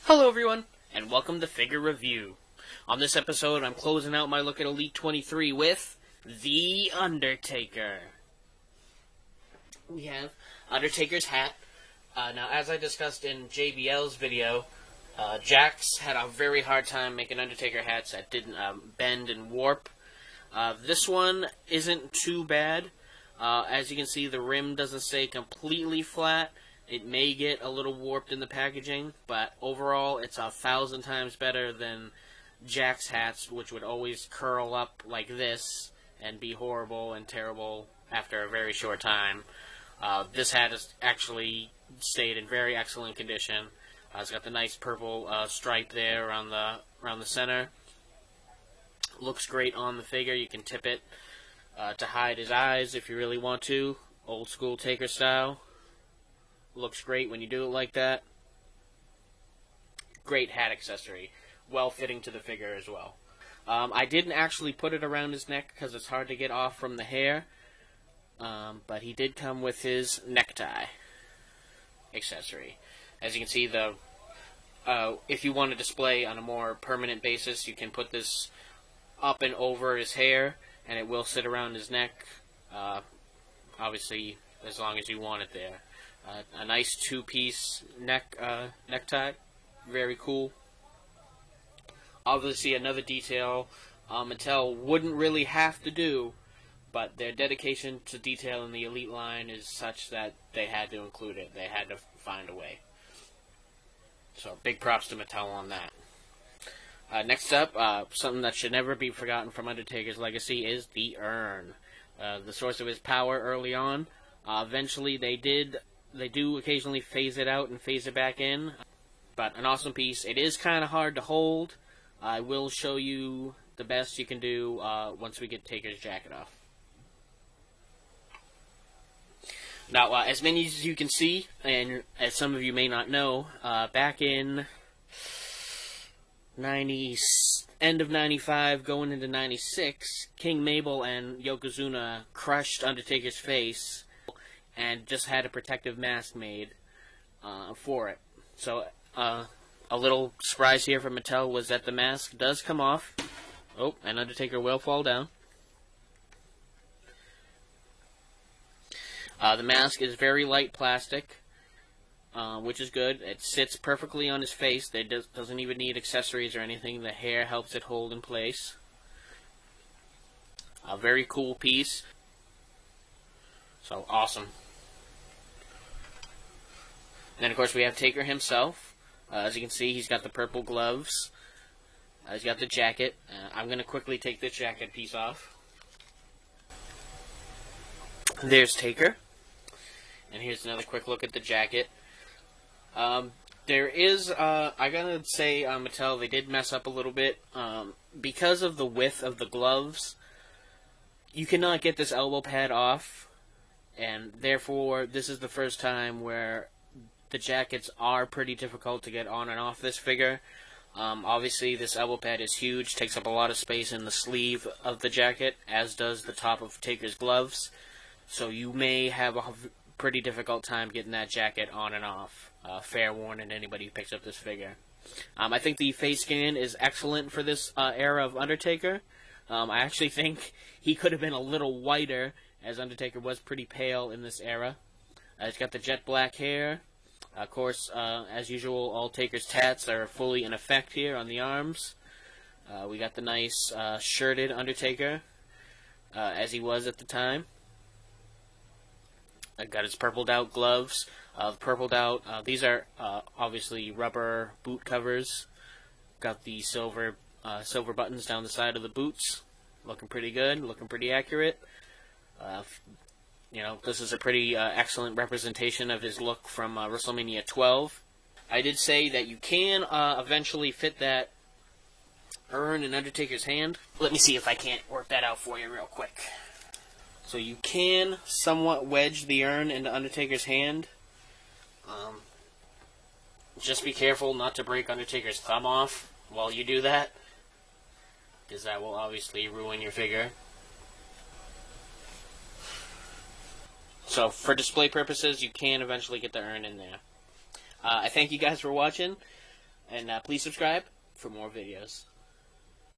Hello everyone, and welcome to Figure Review. On this episode, I'm closing out my look at Elite 23 with The Undertaker. We have Undertaker's hat. Now, as I discussed in JBL's video, Jax had a very hard time making Undertaker hats that didn't bend and warp. This one isn't too bad. As you can see, the rim doesn't stay completely flat. It may get a little warped in the packaging, but overall it's 1,000 times better than Jax hats, which would always curl up like this and be horrible and terrible after a very short time. This hat has actually stayed in very excellent condition. It's got the nice purple stripe there around the center. Looks great on the figure. You can tip it to hide his eyes if you really want to, old school Taker style. Looks great when you do it like that. Great hat accessory. Well fitting to the figure as well. I didn't actually put it around his neck because it's hard to get off from the hair. But he did come with his necktie accessory. As you can see, if you want to display on a more permanent basis, you can put this up and over his hair, and it will sit around his neck. Obviously, as long as you want it there. A nice two-piece necktie, very cool. Obviously, another detail Mattel wouldn't really have to do, but their dedication to detail in the Elite line is such that they had to include it. They had to find a way. So, big props to Mattel on that. Next up, something that should never be forgotten from Undertaker's legacy is the urn. The source of his power early on. Eventually, they do occasionally phase it out and phase it back in, but an awesome piece. It is kind of hard to hold. I will show you the best you can do once we get Taker's jacket off. Now, as many as you can see, and as some of you may not know, back in end of 95, going into 96, King Mabel and Yokozuna crushed Undertaker's face and just had a protective mask made for it. So, a little surprise here from Mattel was that the mask does come off. Oh, and Undertaker will fall down. The mask is very light plastic, which is good. It sits perfectly on his face. It doesn't even need accessories or anything. The hair helps it hold in place. A very cool piece. So, awesome. Then, of course, we have Taker himself. As you can see, he's got the purple gloves. He's got the jacket. I'm going to quickly take this jacket piece off. There's Taker. And here's another quick look at the jacket. There is, I gotta say, Mattel, they did mess up a little bit. Because of the width of the gloves, you cannot get this elbow pad off. And therefore, this is the first time where the jackets are pretty difficult to get on and off this figure. Obviously, this elbow pad is huge, takes up a lot of space in the sleeve of the jacket, as does the top of Taker's gloves. So you may have a pretty difficult time getting that jacket on and off. Fair warning to anybody who picks up this figure. I think the face scan is excellent for this era of Undertaker. I actually think he could have been a little whiter, as Undertaker was pretty pale in this era. He's got the jet black hair. Of course, as usual, all Taker's tats are fully in effect here on the arms. We got the nice shirted Undertaker, as he was at the time. Got his purpled out gloves. These are obviously rubber boot covers. Got the silver buttons down the side of the boots. Looking pretty good, looking pretty accurate. This is a pretty excellent representation of his look from WrestleMania 12. I did say that you can eventually fit that urn in Undertaker's hand. Let me see if I can't work that out for you real quick. So you can somewhat wedge the urn into Undertaker's hand. Just be careful not to break Undertaker's thumb off while you do that, because that will obviously ruin your figure. So, for display purposes, you can eventually get the urn in there. I thank you guys for watching. And please subscribe for more videos.